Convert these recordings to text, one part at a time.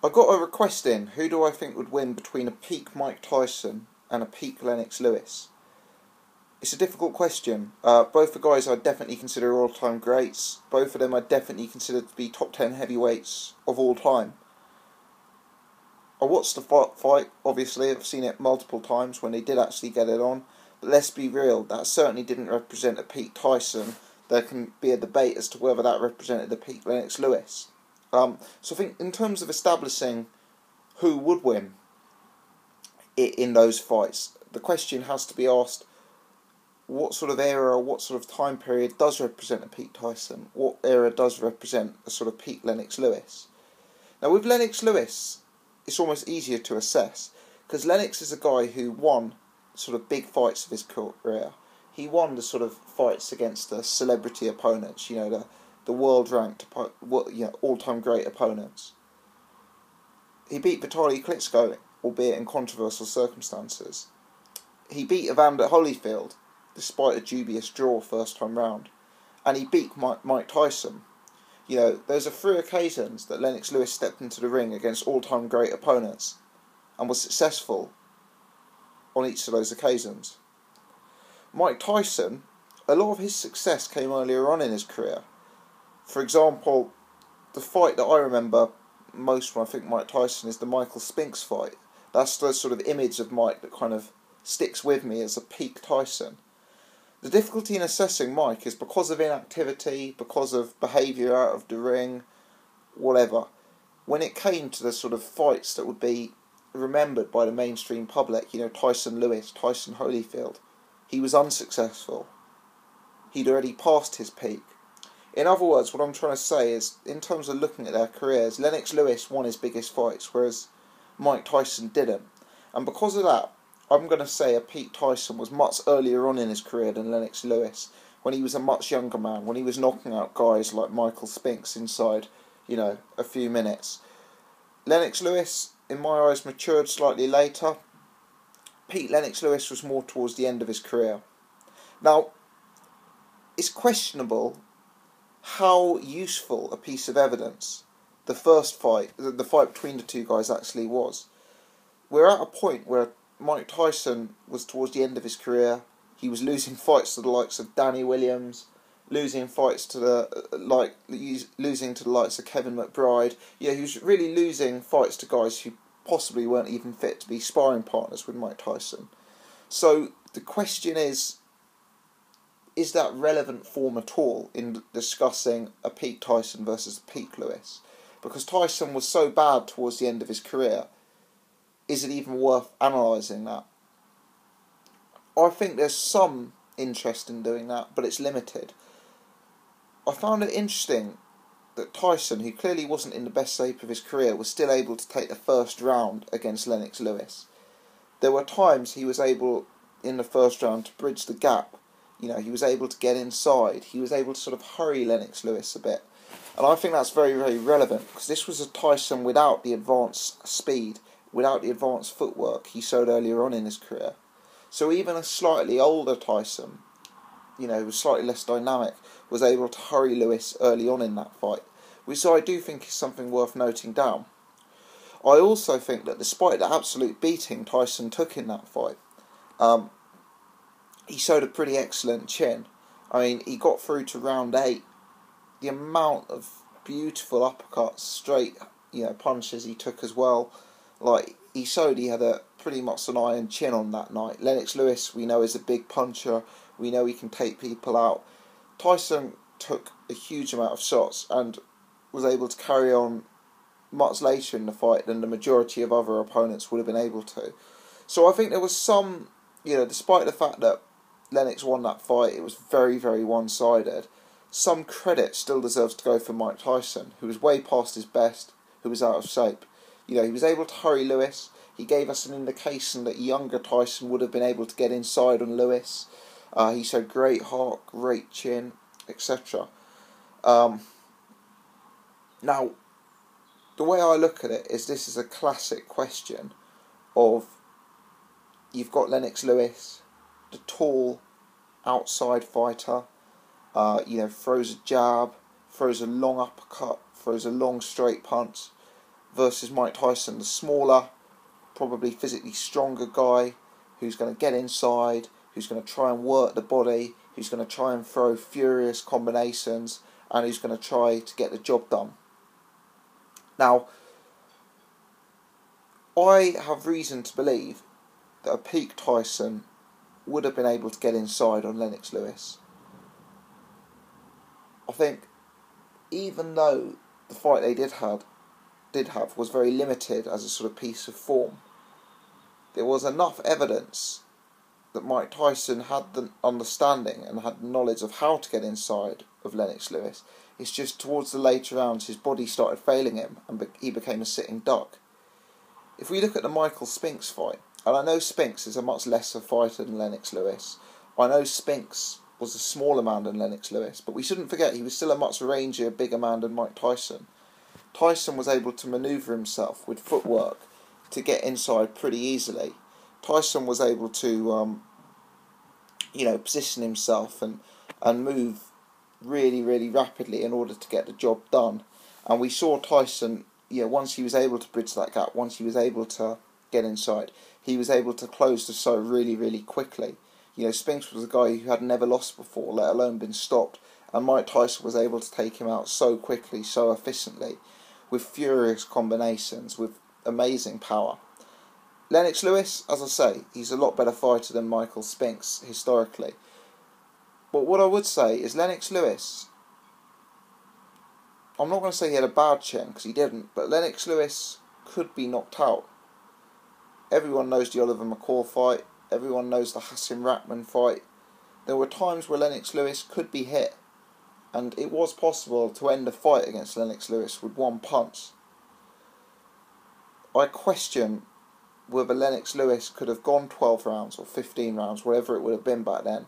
I got a request in. Who do I think would win between a peak Mike Tyson and a peak Lennox Lewis? It's a difficult question. Both the guys I definitely consider all-time greats. Both of them I definitely consider to be top 10 heavyweights of all time. I watched the fight, obviously. I've seen it multiple times when they did actually get it on. But let's be real, that certainly didn't represent a peak Tyson. There can be a debate as to whether that represented a peak Lennox Lewis. So I think in terms of establishing who would win in those fights, the question has to be asked, what sort of era, what sort of time period does represent a peak Tyson? What era does represent a sort of peak Lennox Lewis? Now with Lennox Lewis, it's almost easier to assess, because Lennox is a guy who won sort of big fights of his career. He won the sort of fights against the celebrity opponents, the world-ranked, all-time great opponents. He beat Vitaly Klitschko, albeit in controversial circumstances. He beat Evander Holyfield, despite a dubious draw first time round. And he beat Mike Tyson. Those are 3 occasions that Lennox Lewis stepped into the ring against all-time great opponents and was successful on each of those occasions. Mike Tyson, a lot of his success came earlier on in his career. For example, the fight that I remember most when I think Mike Tyson is the Michael Spinks fight. That's the sort of image of Mike that kind of sticks with me as a peak Tyson. The difficulty in assessing Mike is because of inactivity, because of behaviour out of the ring, whatever. When it came to the sort of fights that would be remembered by the mainstream public, Tyson Lewis, Tyson Holyfield, he was unsuccessful. He'd already passed his peak. In other words, what I'm trying to say is, in terms of looking at their careers, Lennox Lewis won his biggest fights, whereas Mike Tyson didn't. And because of that, I'm going to say a peak Tyson was much earlier on in his career than Lennox Lewis, when he was a much younger man, when he was knocking out guys like Michael Spinks inside, a few minutes. Lennox Lewis, in my eyes, matured slightly later. Peak Lennox Lewis was more towards the end of his career. Now, it's questionable how useful a piece of evidence the first fight, the fight between the two guys actually was. We're at a point where Mike Tyson was towards the end of his career. He was losing fights to the likes of Danny Williams, losing to the likes of Kevin McBride. He was really losing fights to guys who possibly weren't even fit to be sparring partners with Mike Tyson. So the question is that relevant form at all in discussing a peak Tyson versus a peak Lewis? Because Tyson was so bad towards the end of his career, is it even worth analysing that? I think there's some interest in doing that, but it's limited. I found it interesting that Tyson, who clearly wasn't in the best shape of his career, was still able to take the first round against Lennox Lewis. There were times he was able, in the first round, to bridge the gap. He was able to get inside. He was able to sort of hurry Lennox Lewis a bit. And I think that's very, very relevant, because this was a Tyson without the advanced speed, without the advanced footwork he showed earlier on in his career. So even a slightly older Tyson, who was slightly less dynamic, was able to hurry Lewis early on in that fight, which I do think is something worth noting down. I also think that despite the absolute beating Tyson took in that fight, he showed a pretty excellent chin. He got through to round 8. The amount of beautiful uppercuts, straight, punches he took as well. He showed he had a pretty much an iron chin on that night. Lennox Lewis, we know, is a big puncher. We know he can take people out. Tyson took a huge amount of shots and was able to carry on much later in the fight than the majority of other opponents would have been able to. So I think there was some, despite the fact that Lennox won that fight, it was very, very one-sided. Some credit still deserves to go for Mike Tyson, who was way past his best, who was out of shape. He was able to hurry Lewis. He gave us an indication that younger Tyson would have been able to get inside on Lewis. He showed great heart, great chin, etc. Now, the way I look at it is this is a classic question of, you've got Lennox Lewis, the tall outside fighter, throws a jab, throws a long uppercut, throws a long straight punch. versus Mike Tyson, the smaller, probably physically stronger guy who's going to get inside, who's going to try and work the body, who's going to try and throw furious combinations, and who's going to try to get the job done. Now, I have reason to believe that a peak Tyson would have been able to get inside on Lennox Lewis. I think even though the fight they did have was very limited as a sort of piece of form, there was enough evidence that Mike Tyson had the understanding and had the knowledge of how to get inside of Lennox Lewis. It's just towards the later rounds his body started failing him and he became a sitting duck. If we look at the Michael Spinks fight, and I know Spinks is a much lesser fighter than Lennox Lewis, I know Spinks was a smaller man than Lennox Lewis, but we shouldn't forget he was still a much rangier, bigger man than Mike Tyson. Tyson was able to manoeuvre himself with footwork to get inside pretty easily. Tyson was able to position himself and move really, really rapidly in order to get the job done. And we saw Tyson, once he was able to bridge that gap, once he was able to get inside, he was able to close the show really, really quickly. Spinks was a guy who had never lost before, let alone been stopped, and Mike Tyson was able to take him out so quickly, so efficiently, with furious combinations, with amazing power. Lennox Lewis, as I say, he's a lot better fighter than Michael Spinks historically. But what I would say is Lennox Lewis, I'm not going to say he had a bad chin, because he didn't, but Lennox Lewis could be knocked out. Everyone knows the Oliver McCall fight. Everyone knows the Hasim Rahman fight. There were times where Lennox Lewis could be hit, and it was possible to end a fight against Lennox Lewis with one punch. I question whether Lennox Lewis could have gone 12 rounds or 15 rounds, whatever it would have been back then,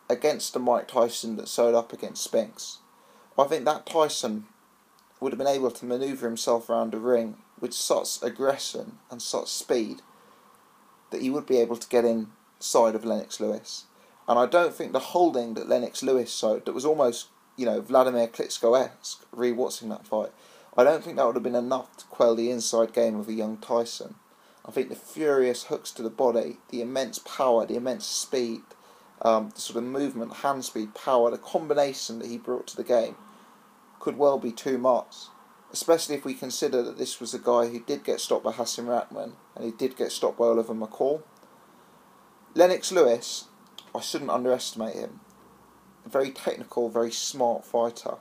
against the Mike Tyson that sewed up against Spinks. I think that Tyson would have been able to manoeuvre himself around the ring with such aggression and such speed that he would be able to get inside of Lennox Lewis. And I don't think the holding that Lennox Lewis showed, that was almost, Vladimir Klitschko-esque, re-watching that fight, I don't think that would have been enough to quell the inside game of a young Tyson. I think the furious hooks to the body, the immense power, the immense speed, the sort of movement, hand speed, power, the combination that he brought to the game could well be too much. Especially if we consider that this was a guy who did get stopped by Hasim Rahman and he did get stopped by Oliver McCall. Lennox Lewis, I shouldn't underestimate him. A very technical, very smart fighter.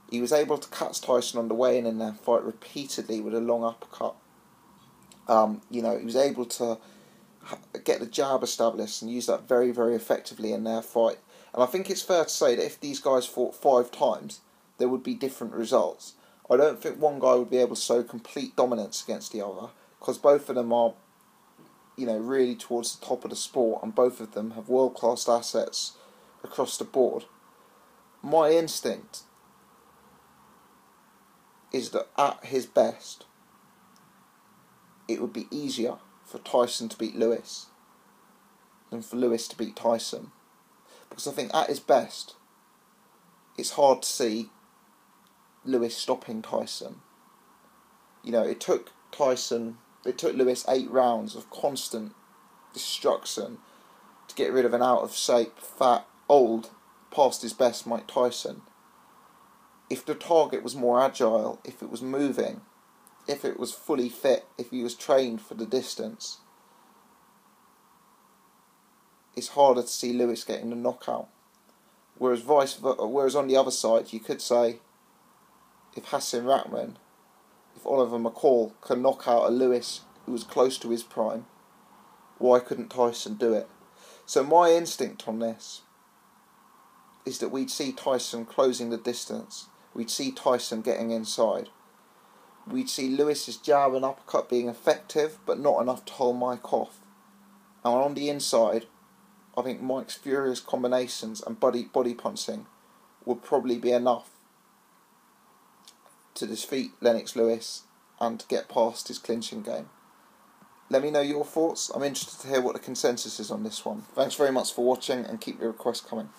He was able to catch Tyson on the way in their fight repeatedly with a long uppercut. He was able to get the jab established and use that very, very effectively in their fight. And I think it's fair to say that if these guys fought 5 times, there would be different results. I don't think one guy would be able to show complete dominance against the other, because both of them are, really towards the top of the sport, and both of them have world-class assets across the board. My instinct is that at his best, it would be easier for Tyson to beat Lewis than for Lewis to beat Tyson. Because I think at his best, it's hard to see Lewis stopping Tyson. It took Lewis 8 rounds of constant destruction to get rid of an out of shape, fat, old, past his best Mike Tyson. If the target was more agile, if it was moving, if it was fully fit, if he was trained for the distance, it's harder to see Lewis getting the knockout. Whereas on the other side, you could say, if Hasim Rahman, if Oliver McCall can knock out a Lewis who was close to his prime, why couldn't Tyson do it? So my instinct on this is that we'd see Tyson closing the distance. We'd see Tyson getting inside. We'd see Lewis's jab and uppercut being effective, but not enough to hold Mike off. And on the inside, I think Mike's furious combinations and body punching would probably be enough to defeat Lennox Lewis and to get past his clinching game. Let me know your thoughts. I'm interested to hear what the consensus is on this one. Thanks very much for watching, and keep your requests coming.